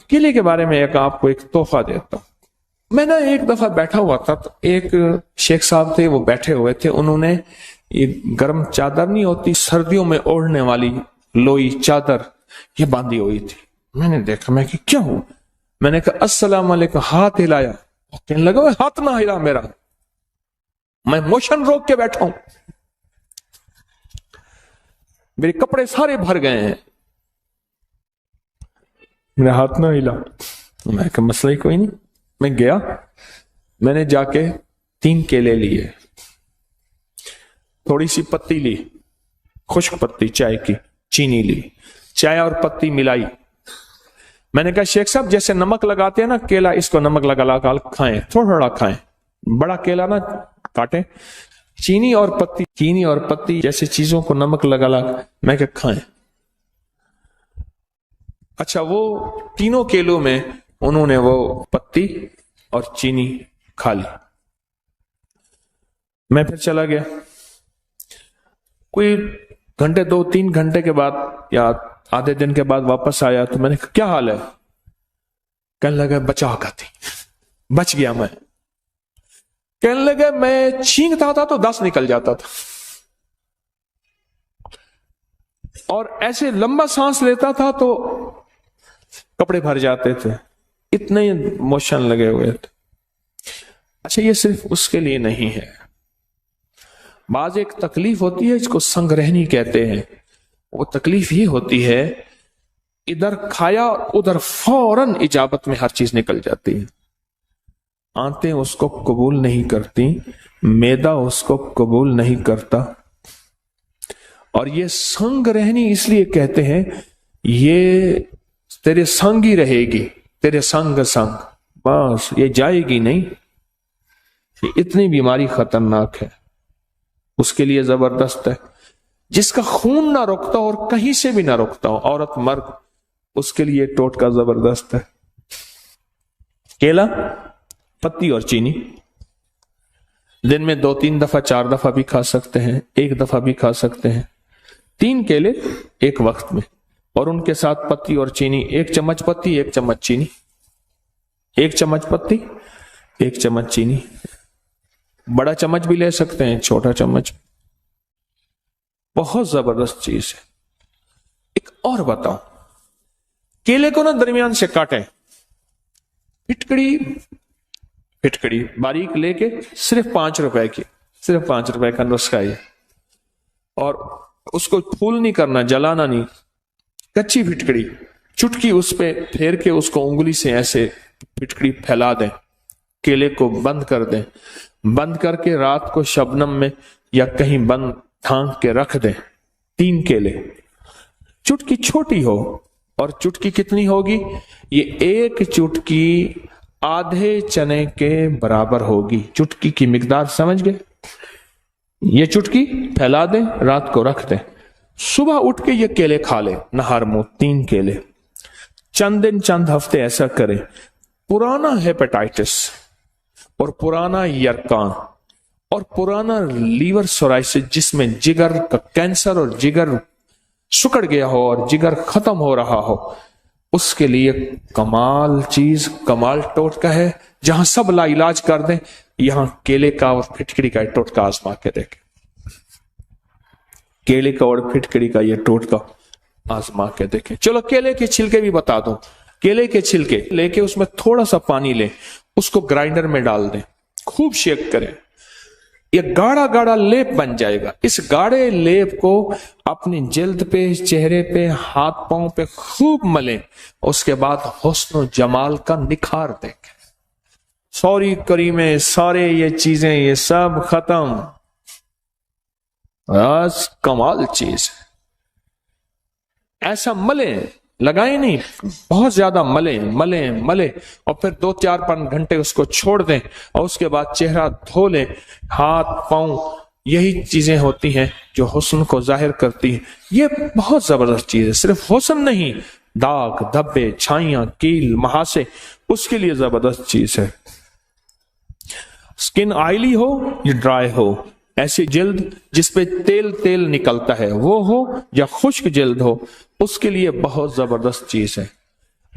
کیلے کے بارے میں آپ کو ایک تحفہ دیتا ہوں. میں نے ایک دفعہ بیٹھا ہوا تھا تو ایک شیخ صاحب تھے، وہ بیٹھے ہوئے تھے، انہوں نے یہ گرم چادر نہیں ہوتی سردیوں میں اوڑھنے والی لوئی چادر یہ باندھی ہوئی تھی. میں نے دیکھا، میں کہ کیا ہوا؟ میں نے کہا السلام علیکم، ہاتھ ہلایا. کہنے لگا ہاتھ نہ ہلا میرا، میں موشن روک کے بیٹھا ہوں، میرے کپڑے سارے بھر گئے ہیں، میرا ہاتھ نہ ہلا. میں کہا مسئلہ ہی کوئی نہیں. میں گیا، میں نے جا کے 3 کیلے لیے، تھوڑی سی پتی لی، خشک پتی چائے کی، چینی لی، چائے اور پتی ملائی. میں نے کہا شیخ صاحب جیسے نمک لگاتے ہیں نا کیلا، اس کو نمک لگا لگا کھائیں، تھوڑا تھوڑا کھائیں، بڑا کیلا نہ کاٹیں. چینی اور پتی جیسے چیزوں کو نمک لگا لگا میں کہ کھائیں. اچھا، وہ تینوں کیلوں میں انہوں نے وہ پتی اور چینی کھا لی. میں پھر چلا گیا. کوئی گھنٹے 2-3 گھنٹے کے بعد یا آدھے دن کے بعد واپس آیا تو میں نے کہا کیا حال ہے؟ کہنے لگا بچا کھاتی، بچ گیا میں. کہنے لگا میں چھینکتا تھا تو 10 نکل جاتا تھا، اور ایسے لمبا سانس لیتا تھا تو کپڑے بھر جاتے تھے، اتنے موشن لگے ہوئے تھے. اچھا، یہ صرف اس کے لیے نہیں ہے. بعض ایک تکلیف ہوتی ہے، اس کو سنگ رہنی کہتے ہیں. وہ تکلیف یہ ہوتی ہے ادھر کھایا ادھر فوراً اجابت میں ہر چیز نکل جاتی ہے. آنتیں اس کو قبول نہیں کرتی، معدہ اس کو قبول نہیں کرتا. اور یہ سنگ رہنی اس لیے کہتے ہیں، یہ تیرے سنگ ہی رہے گی، تیرے سنگ، بس یہ جائے گی نہیں. یہ اتنی بیماری خطرناک ہے، اس کے لیے زبردست ہے. جس کا خون نہ رکتا اور کہیں سے بھی نہ رکتا ہو، عورت مرد، اس کے لیے ٹوٹکا زبردست ہے. کیلا، پتی اور چینی دن میں 2-3 دفعہ 4 دفعہ بھی کھا سکتے ہیں، 1 دفعہ بھی کھا سکتے ہیں. 3 کیلے ایک وقت میں، اور ان کے ساتھ پتی اور چینی، 1 چمچ پتی 1 چمچ چینی، 1 چمچ پتی 1 چمچ چینی. بڑا چمچ بھی لے سکتے ہیں، چھوٹا چمچ. بہت زبردست چیز ہے. ایک اور بتاؤں، کیلے کو نا درمیان سے کاٹیں، پھٹکڑی باریک لے کے، صرف 5 روپے کی، صرف 5 روپے کا نسخہ ہے. اور اس کو پھول نہیں کرنا، جلانا نہیں، کچی پھٹکڑی، چٹکی اس پہ پھیر کے اس کو انگلی سے ایسے پھٹکڑی پھیلا دیں. کیلے کو بند کر دیں، بند کر کے رات کو شبنم میں یا کہیں بند ڈھانک کے رکھ دیں. 3 کیلے، چٹکی چھوٹی ہو، اور چٹکی کتنی ہوگی؟ یہ 1 چٹکی آدھے چنے کے برابر ہوگی. چٹکی کی مقدار سمجھ گئے؟ یہ چٹکی پھیلا دیں، رات کو رکھ دیں، صبح اٹھ کے یہ کیلے کھا لیں نہار منہ. 3 کیلے، چند دن چند ہفتے ایسا کریں. پرانا ہیپیٹائٹس اور پرانا یرکان اور پرانا لیور سورائسس، جس میں جگر کا کینسر اور جگر سکڑ گیا ہو اور جگر ختم ہو رہا ہو، اس کے لیے کمال چیز، کمال ٹوٹکا ہے. جہاں سب لا علاج کر دیں، یہاں کیلے کا اور پھٹکڑی کا ٹوٹکا آزما کے دیکھیں. کیلے کا اور پھٹکڑی کا یہ ٹوٹکا آزما کے دیکھیں. چلو کیلے کے چھلکے بھی بتا دوں. کیلے کے چھلکے لے کے اس میں تھوڑا سا پانی لیں، اس کو گرائنڈر میں ڈال دیں، خوب شیک کریں. یہ گاڑا گاڑا لیپ بن جائے گا. اس گاڑے لیپ کو اپنی جلد پہ، چہرے پہ، ہاتھ پاؤں پہ خوب ملیں. اس کے بعد حسن و جمال کا نکھار دیکھیں. سوری کریمیں، سارے یہ چیزیں، یہ سب ختم. بس کمال چیز ہے. ایسا ملیں، لگائیں نہیں، بہت زیادہ ملیں، اور پھر 2-4 گھنٹے اس کو چھوڑ دیں، اور اس کے بعد چہرہ دھو لیں. ہاتھ پاؤں، یہی چیزیں ہوتی ہیں جو حسن کو ظاہر کرتی ہیں. یہ بہت زبردست چیز ہے. صرف حسن نہیں، داغ، دھبے، چھائیاں، کیل، مہاسے، اس کے لیے زبردست چیز ہے. سکن آئلی ہو یا ڈرائی ہو، ایسی جلد جس پہ تیل نکلتا ہے وہ ہو، یا خشک جلد ہو، اس کے لیے بہت زبردست چیز ہے.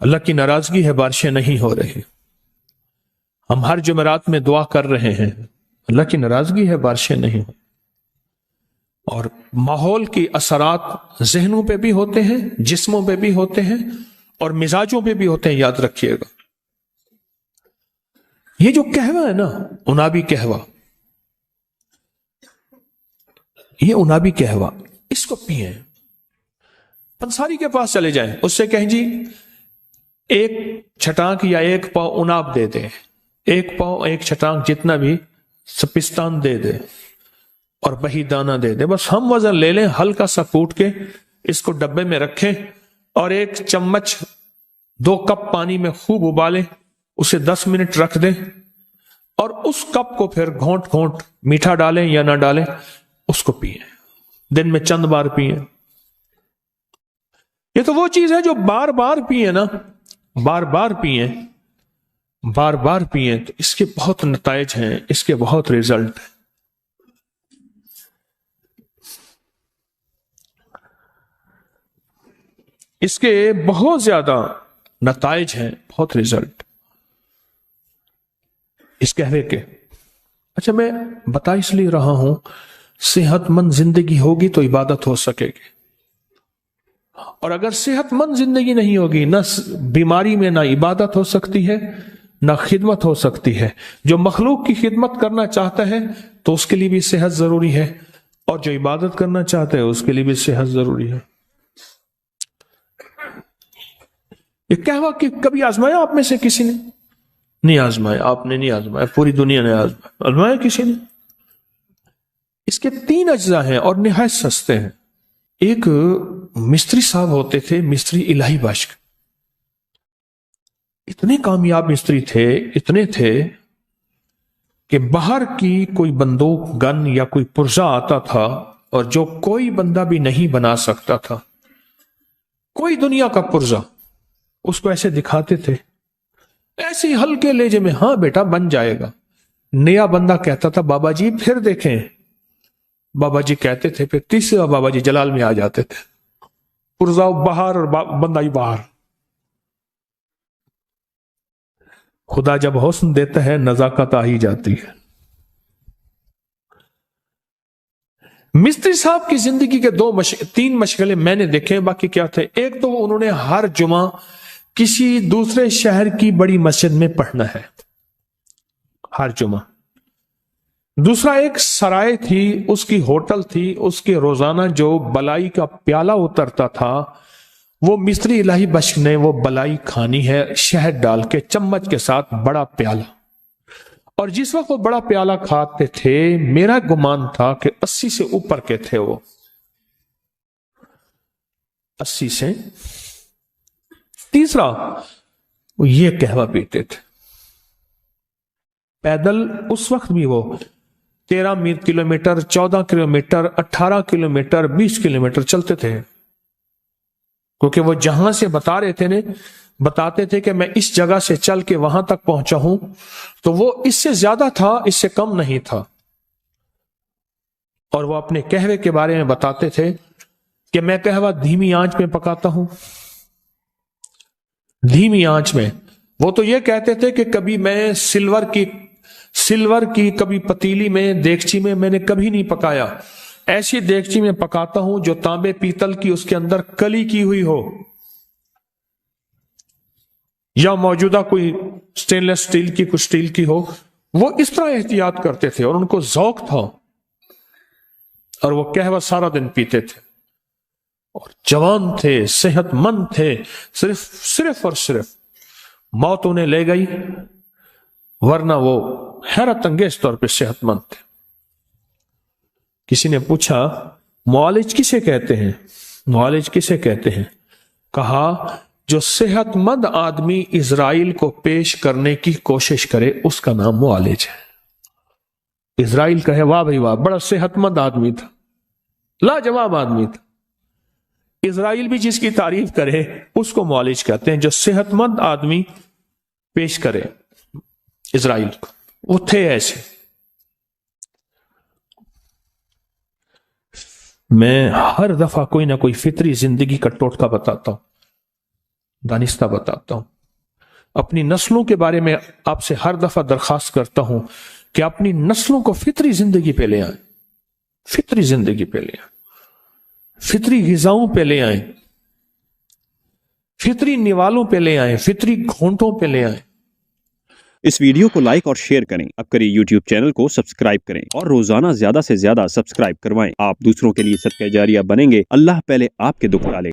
اللہ کی ناراضگی ہے، بارشیں نہیں ہو رہی. ہم ہر جمعرات میں دعا کر رہے ہیں، اللہ کی ناراضگی ہے، بارشیں نہیں ہو. اور ماحول کی اثرات ذہنوں پہ بھی ہوتے ہیں، جسموں پہ بھی ہوتے ہیں، اور مزاجوں پہ بھی ہوتے ہیں، یاد رکھیے گا. یہ جو قہوہ ہے نا، انابی قہوہ، یہ انابی قہوہ، اس کو پیئیں. پنساری کے پاس چلے جائیں، اس سے کہیں جی ایک چھٹانک یا ایک پاؤ اناب دے دے، ایک پاؤ ایک چھٹانک جتنا بھی سپستان دے دے، اور بہی دانہ دے دے. بس ہم وزن لے لیں، ہلکا سا کوٹ کے اس کو ڈبے میں رکھیں، اور 1 چمچ 2 کپ پانی میں خوب ابالیں، اسے 10 منٹ رکھ دیں، اور اس کپ کو پھر گھونٹ گھونٹ میٹھا ڈالیں یا نہ ڈالیں اس کو پیئیں. دن میں چند بار پیئیں. یہ تو وہ چیز ہے جو بار بار پیئیں نا، بار بار پیئیں، بار بار پیئیں، تو اس کے بہت نتائج ہیں، اس کے بہت ریزلٹ ہیں. اس کے بہت زیادہ نتائج ہیں، بہت ریزلٹ اس قہوے کے. اچھا، میں بتا اس لیے رہا ہوں، صحت مند زندگی ہوگی تو عبادت ہو سکے گی، اور اگر صحت مند زندگی نہیں ہوگی، نہ بیماری میں نہ عبادت ہو سکتی ہے، نہ خدمت ہو سکتی ہے. جو مخلوق کی خدمت کرنا چاہتا ہے تو اس کے لیے بھی صحت ضروری ہے، اور جو عبادت کرنا چاہتا ہے اس کے لیے بھی صحت ضروری ہے. یہ قہوہ کہ کبھی آزمایا آپ میں سے کسی نے؟ نہیں آزمایا، آپ نے نہیں آزمایا، پوری دنیا نے آزمایا کسی نے؟ اس کے 3 اجزاء ہیں اور نہایت سستے ہیں. ایک مستری صاحب ہوتے تھے، مستری الہی بخش، اتنے کامیاب مستری تھے، اتنے تھے کہ باہر کی کوئی بندوق، گن یا کوئی پرزہ آتا تھا، اور جو کوئی بندہ بھی نہیں بنا سکتا تھا، کوئی دنیا کا پرزہ، اس کو ایسے دکھاتے تھے، ایسے ہلکے لہجے میں، ہاں بیٹا بن جائے گا. نیا بندہ کہتا تھا بابا جی پھر دیکھیں، بابا جی کہتے تھے، پھر تیسرا بابا جی جلال میں آ جاتے تھے، پرزا باہر اور بندہ ہی باہر. خدا جب حسن دیتا ہے نزاکت آ ہی جاتی ہے. مستری صاحب کی زندگی کے 3 مشغلے میں نے دیکھے، باقی کیا تھے؟ ایک تو انہوں نے ہر جمعہ کسی دوسرے شہر کی بڑی مسجد میں پڑھنا ہے، ہر جمعہ. دوسرا ایک سرائے تھی، اس کی ہوٹل تھی، اس کے روزانہ جو بلائی کا پیالہ اترتا تھا، وہ مستری الہی بخش نے وہ بلائی کھانی ہے، شہد ڈال کے چمچ کے ساتھ، بڑا پیالہ. اور جس وقت وہ بڑا پیالہ کھاتے تھے، میرا گمان تھا کہ 80 سے اوپر کے تھے، وہ 80 سے. تیسرا، وہ یہ قہوہ پیتے تھے پیدل. اس وقت بھی وہ 13 کلومیٹر، 14 کلومیٹر، 18 کلومیٹر، 20 کلومیٹر چلتے تھے، کیونکہ وہ جہاں سے بتاتے تھے کہ میں اس جگہ سے چل کے وہاں تک پہنچا ہوں، تو وہ اس سے زیادہ تھا، اس سے کم نہیں تھا. اور وہ اپنے قہوے کے بارے میں بتاتے تھے کہ میں قہوہ دھیمی آنچ میں پکاتا ہوں، دھیمی آنچ میں. وہ تو یہ کہتے تھے کہ کبھی میں سلور کی کبھی پتیلی میں، دیگچی میں نے کبھی نہیں پکایا، ایسی دیگچی میں پکاتا ہوں جو تانبے پیتل کی، اس کے اندر کلی کی ہوئی ہو، یا موجودہ کوئی سٹینلیس سٹیل کی، کچھ سٹیل کی ہو. وہ اس طرح احتیاط کرتے تھے، اور ان کو ذوق تھا، اور وہ قہوہ سارا دن پیتے تھے، اور جوان تھے، صحت مند تھے. صرف اور صرف موت انہیں لے گئی، ورنہ وہ حیرت انگیز طور پہ صحت مند تھے. کسی نے پوچھا معالج کسے کہتے ہیں؟ معالج کسے کہتے ہیں؟ کہا جو صحت مند آدمی اسرائیل کو پیش کرنے کی کوشش کرے، اس کا نام معالج ہے. اسرائیل کہے واہ بھائی واہ، بڑا صحت مند آدمی تھا، لاجواب آدمی تھا. اسرائیل بھی جس کی تعریف کرے اس کو معالج کہتے ہیں، جو صحت مند آدمی پیش کرے اسرائیل کو. وہ تھے ایسے. میں ہر دفعہ کوئی نہ کوئی فطری زندگی کا ٹوٹکا بتاتا ہوں. دانستہ بتاتا ہوں. اپنی نسلوں کے بارے میں آپ سے ہر دفعہ درخواست کرتا ہوں کہ اپنی نسلوں کو فطری زندگی پہ لے آئیں، فطری زندگی پہ لے آئیں، فطری غذاؤں پہ لے آئیں، فطری نوالوں پہ لے آئیں، فطری گھونٹوں پہ لے آئیں. اس ویڈیو کو لائک اور شیئر کریں. اب کریں یوٹیوب چینل کو سبسکرائب کریں اور روزانہ زیادہ سے زیادہ سبسکرائب کروائیں. آپ دوسروں کے لیے صدقہ جاریہ بنیں گے. اللہ پہلے آپ کے دکھ ڈالے.